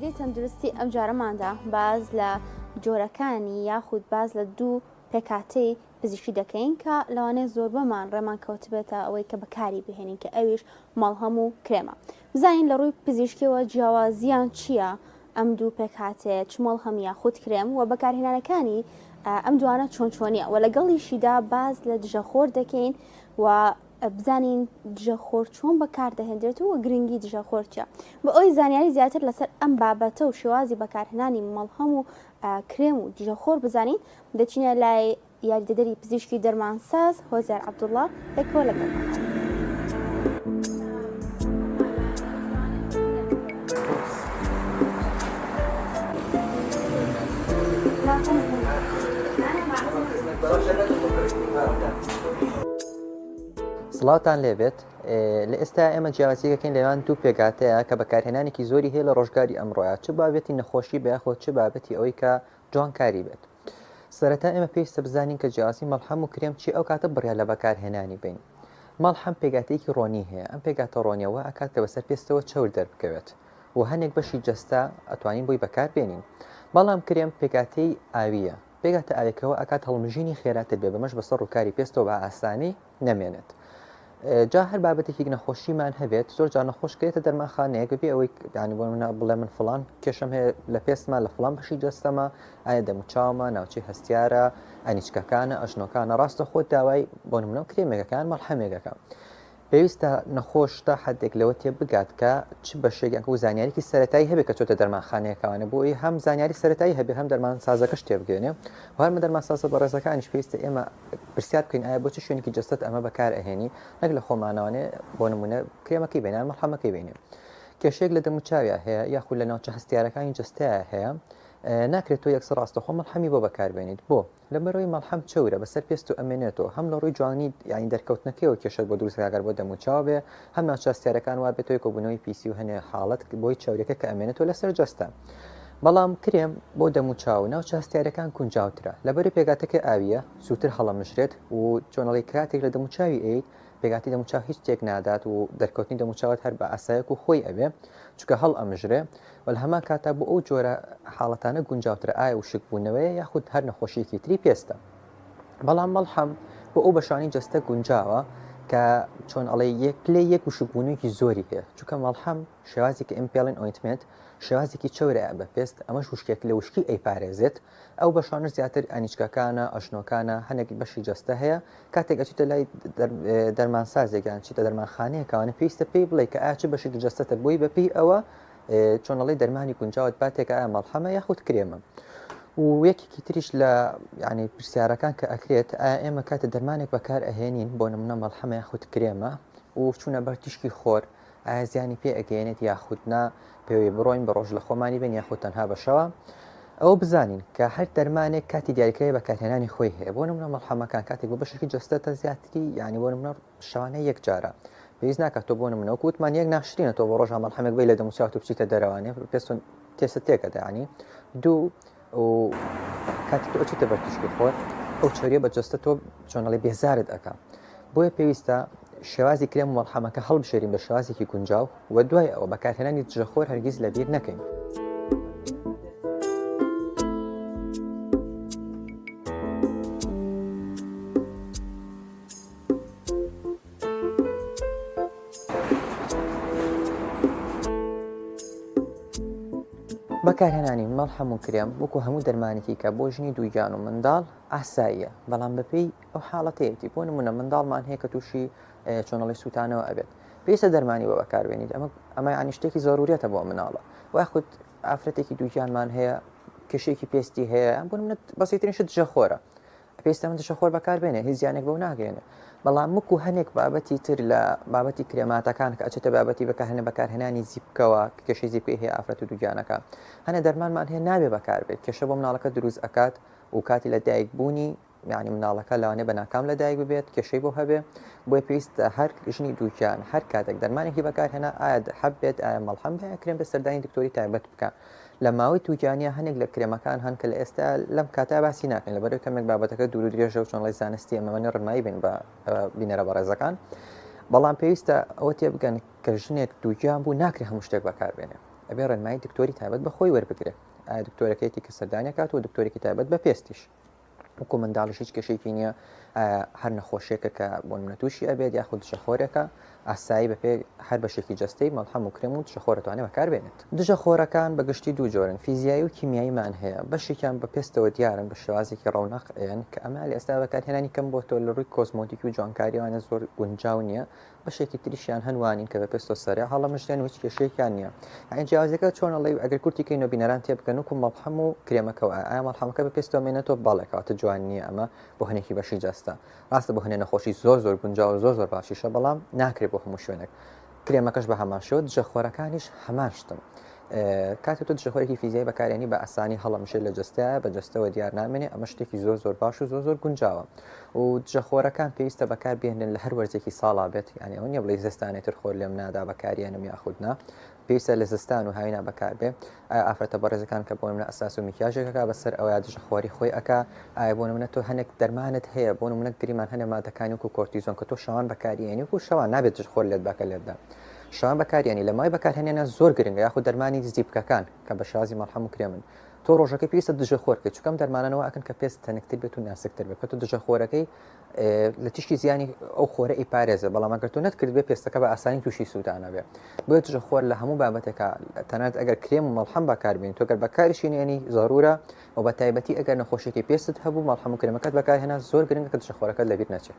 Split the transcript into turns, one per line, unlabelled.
بەڵگەی تەندروستی ئەم جارەماندا باز لە جۆرەکانی یاخود باز لە دوو پێکاتەی پزیشکی دەکەین کە لەوانەیە زۆر بەمان ڕێمان کەوتبێتە ئەوەی کە بەکاری بهێنین کە ئەویش مەڵهەم و کرێمە. بزانین لە ڕووی پزیشکیەوە جیاوازیان چییە ئەم دوو پێکاتەیە چ مەڵهەم یاخود کرێم و بەکارهێنانەکانی ئەم دوانە چۆن چۆنیە و لەگەڵیشیدا باز لە دژەخۆر دەکەین و بزانین دژەخۆر چۆن بەکاردەهێنرێت و گرنگی دژەخۆر چیە. بە ئەوی زانیاری زیاتر لەسەر ئەم بابەتە و شێوازی بەکارهێنانی مەڵهەم و کرێم و دژەخۆر بزانین دەچینە لای یاریدەدەری پزیشکی دەرمانساز هۆزیار عەبدوڵڵا دەکەوە لەگەڵ.
سڵاوتان لێبێت. لە ئێستا ئێمە جیاوازیەکەین لەوان دوو پێگاتەیە کە بەکارهێنانێکی زۆری هەیە لە ڕۆژگاری ئەمڕۆیە، چ بابەتی نەخۆشی بەیاخۆ چ بابەتی ئەوەی کە جوانکاری بێت. سەرەتا ئێمە پێویستە بزانین کە جیاوازی مەڵحەم و کرێم چی ئەو کاتە بڕیا لە بەکارهێنانی بین. مەڵحەم پێگاتەیەکی ڕۆنی هەیە، ئەم پێگاتە ڕۆنیەوە ئەکات کە بەسەر پێستەوە چەور دەربکەوێت و هەنێک بەشی جەستە ئەتوانین بۆی بەکار بێنین. بەڵام کرێم پێگاتەی ئاویە، پێگاتە ئاوێکەوە ئەکات هەڵمژینی خێراتە بێ بەمەش بەسەر ڕووکاری پێستەوە بە ئاسانی نەمێنێت. جا هەر بابەتێکی نەخۆشیمان هەبێت زۆر جا نەخۆشکرێتە دەرمانخانەیەک ببێ ئەوەی ینی بۆ منە بڵێ من فڵان کێشم هەیە لە پێستمان لە فڵان بەشی جەستەمە، ئایا دەموچاومە ناوچی هەستیارە ئەنیچکەکانە ئەژنۆکانە ڕاستە خۆت داوای بۆ نمونە کرێمێکەکان مەڵحەمێکەکە. پێویستە نەخۆش تا حدێک لەوە تێ بگات کە چ بەشێک و زانیاریی سەرەتایی هەبێت کە چۆتە دەرمانخانەیەکانە بۆ ئەوی هەم زانیاری سەرەتایی هەبێ هەم دەرمان سازەکەش تێبگەێنێ و هەرمە دەرمانسازە بە ڕێزەکانیش پێویستە ئێمە پرسیار بکەین ئایا بۆ چ شوێنێکی جەستت ئەمە بەکار ئەهێنی نەک لە خۆمانەوانێ بۆ نمونە کرێمەکەی بێنیان مەڵحەمەکەی بینێ. کێشێک لە دەموچاویا هەیە یاخود لە ناوچە هەستیارەکانی جستەیە هەیە ناکرێت تۆ یەکسەر ڕاستەخۆ مەڵحەمی بۆ بەکاربێنیت بۆ لەبەرەوەی مەڵحەم چەورە بەسەر پێست و ئەمێنێتەوە هەم لە ڕووی جوانی یانی دەرکەوتنەکەیەوە کێشت بۆ دروستکار بۆ دەموچاو بێ هەم ناوچە هەستیارەکان وا بێتەوەی کۆبوونەوەی پیسی و هەنێ حاڵەت بۆی چاورەکە کە ئەمێنێتەوە لەسەر جەستە. بەڵام کرێم بۆ دەموچاو ناوچە هەستیارەکان کونجاوترە لەبەری پێگاتەکە ئاویە سووتر هەڵەمژرێت و چۆنەڵی کاتێک لە دەموچاوی ئەیت پێگاتی دەموچاو هیچ تێک نادات و دەرکەوتنی دەموچاوت هەر بە ئاسایەک و خۆی ئەوێ چکە هەڵ ئەمژرێ و لە هەمان کاتا بۆ ئەو جۆرە حاڵەتانە گونجاوترە ئایا و شکبوونەوەیە یاخود هەر نەخۆشیەکی تری پێستە. بەڵام مەڵحەم بۆ ئەو بەشانی جەستە گونجاوە کە چۆن ئەڵێ یەک لێ یەک وشکبوونێکی زۆری هەیە چونکە مەڵحەم شێوازێکی ئیمپێڵین ئۆینتمنت شێوازێکی چەورەیە بە پێست ئەمەش وشکێک لە وشکی ئەیپارێزێت ئەو بەشانش زیاتر ئەنیچکەکانە ئەژنۆکانە هەنێک بەشی جەستە هەیە کاتێک ئەچیتە لای دەرمانسازێکیان چیتە دەرمانخانەیەکەوانە پێویستە پێی بڵێ کە ئایا چ بەشی جەستەتە بۆی بەپی ئەوە چۆنەڵی دەرمانی گونجاوت باتێکە ئایا مەڵحەمە یاخود کرێمە. و یەکێکی تریش لە ینی پرسیارەکان کە ئەکرێت ئایا ئێمە کاتە دەرمانێک بەکار ئەهێنین بۆ نمونە مەڵحەمە یاخود کرێمە و چوونە بەر تیشکی خۆر ئایا زیانی پێ ئەگەێنێت یاخودنا پێوی بڕۆین بە ڕۆژ لە خۆمانی بین یاخود تەنها بەشەوە. ئەوە بزانین کە هەر دەرمانێک کاتی دیاریکەیە بەکارهێنانی خۆی هەیە بۆ نمونە مەڵحەمەکان کاتێک بۆ بەشێکی جەستەتە زیاتری ینی بۆ نمونە شەوانە یەک جارە پێویست ناکات تۆ بۆ نمونە وتمان یەک ناشرینە تۆ بۆ ڕۆژە مەڵحەمێک بی لە دەموچاوت و بچیتە دەرەوانێ پێستون تێسە تێکەدا ینی دوو و کاتی تۆ ئەچیتە بەر تیشکی خۆر ئەو چۆریە بە جەستە تۆ چۆنەڵی بێزارت ئەکا بۆیە پێویستە شێوازی کرێم و مەڵحەمەکە هەڵبژێرین بە شێوازێکی گونجاو و دوای ئەوە بەکارهێنانی دژەخۆر هەرگیز لەبیر نەکەین. بەکارهێنانی مەڵحەم و کرێم وەکو هەموو دەرمانێکی کە بۆ ژنی دووگیان و منداڵ ئاساییە بەڵام بەپێی ئەو حاڵەتەیەتی بۆ نمونە منداڵمان هەیە کە تووشی چۆنەڵی سووتانەوە ئەبێت پێویستە دەرمانی بۆ بەکاربێنیت ئەمە ینی شتێکی زۆرورەتە بۆ مناڵە وایخود ئافرەتێکی دووگیانمان هەیە کێشێکی پێستی هەیە بۆ نمونە بەسیترین شت دژەخۆرە پێویستە من دژەخۆر بەکاربێنێ هیچ زیانێک بەو ناگەێنێ. بەڵام وەکو هەنێک بابەتی تر لە بابەتی کرێماتەکان کە ئەچێتە بابەتی بەکارهێنانی زیبکەوە کێشەی زیبکەی هەیە ئافرەت و دووگیانەکە هەنە دەرمانمان هەیە نابێ بەکاربێت کێشە بۆ مناڵەکە دروست ئەکات و کاتی لە دایک بوونی یعنی مناڵەکە لەوانێ بە ناکام لە دایک ببێت کێشەی بۆ هەبێ بۆی پێویستە هەر ژنی دووگیان هەر کاتێک دەرمانێکی بەکارهێنا ئایا حەبێت ئایا مەڵحەم هەیە کرێم بە سەردانی دکتۆری تایبەت بکە. لە ماوەی دووگیانە هەنێک لە کرێمەکان هەن کە لە ئێستا لەم کاتا باسی ناکەین لەبەرەوەی کەمێک بابەتەکە دوور و درێژە و چۆنڵی زانستی ئەمەوانی ڕمایی بین بە بینەرە بە ڕێزەکان. بەڵام پێویستە ئەوە تێبگەن کە ژنێک دووگیان بوو ناکرێت هەموو شتێک بەکاربێنێ ئەبێ ڕێنمایی دکتۆری تایبەت بە خۆی وەربگرێت ئایا دکتۆرەکەیەتی کە سەردانیا کات و دکتۆرێکی تایبەت بە پێستیش وەکو منداڵیش هیچ کێشێکی نییە هەر نەخۆشیێکە کە بۆ منە تووشی ئەبێت یاخود دژەخۆرێکە ئاسایی بە پێ هەر بەشێکی جستەی مەڵحەم و کرێم و دژەخۆرەتوانێت بەکاربێنێت دژەخۆرەکان بەگشتی دوو جۆرن فیزیایی و کیمیاییمان هەیە بەشێکیان بە پێستەوە دیارن بە شێوازێکی ڕەونەقیان کە ئەمە لە ئێستا بەکارهێنانی کەم بۆ تۆ لە ڕووی کۆزمۆتیکی و جوانکاریوانە زۆر گونجاو نییە بەشێکی تریشیان هەنوانین کە بە پێستۆ سەریا هەڵە مژدێن و هیچ کێشەیەکیان نییە ئەین جیاوازەکە چۆنەڵی ئەگەر کورتیکەینەوە بینەران تێبکەن وکو مەڵحەم و کرێمەکەەوە ئایا مەڵحەمەکە بە پێستەوە مێنێتەوە باڵێکەوەتە جوان نییە ئەمە بۆ هەنێکی بەشی جەستە ڕاستە بۆ هەنێ نەخۆشی زۆر گونجاو زۆر باشیشە بەڵام ناکرێت بۆ هەموو شوێنێک کرێمەکەش بە هەمان شێوە دژەخۆرەکانیش هەمان شتن کاتێک تۆ دژەخۆرێکی فیزیایی بەکارێنی بە ئاسانی هەڵەمشێت لە جستەیە بە جستەوە دیار نامێنێ ئەمە شتێکی زۆر باش و زۆر گونجاوە و دژەخۆرەکان پێویستە بەکاربێنن لە هەر وەرزێکی ساڵا بێت یعنی ئەوە نیە بڵێ زستانێتتر خۆر لێم نادا بەکاریانم یاخودنا پێویستە لە زستان و هاوینا بەکاربێ ئافرەتە بەڕێزەکان کە بۆ منە ئەساس و میکیاژێکەکە بەسەر ئەوە دژەخۆری خۆی ئەکا ئایا بۆ منە تۆ هەنێک دەرمانت هەیە بۆ منە گریمان هەنێ مادەکانی وکو کۆرتیزۆن کە تۆ شەوان بەکارێنی و شەوان نابێت دژخۆر لێت باکە لێتدا شەوان بەکارێنی لە مای بەکارهێنێنە زۆر گرنگە یاخود دەرمانی زیبکەکان کە بە شازی مەڵحەم و کرێمن تۆ ڕۆژەکە پێویستە دژەخۆرکە چکەم دەرمانەوە ئەکەن کە پێست تەنکتر بێت و ناسکتر بێت کە تۆ دژەخۆرەکەی لە تشتی زیانی ئەو خۆرە ئیپارێزە بەڵام ئەگەر تۆ نەتکرد بێ پێستەکە بە ئاسانی تووشی سوودانە بێ بۆیە دژەخۆر لە هەموو بابەتێکە تەنانەت ئەگەر کرێم و مەڵحەم بەکاربێن تۆ گەر بەکاریشینێنی زارورە و بە تایبەتی ئەگەر نەخۆشیێکی پێست هەبوو مەڵحەم و کرێمەکەت بەکارهێنا زۆر گرنگە کە دژەخۆرەکەت لەبیر نەچێت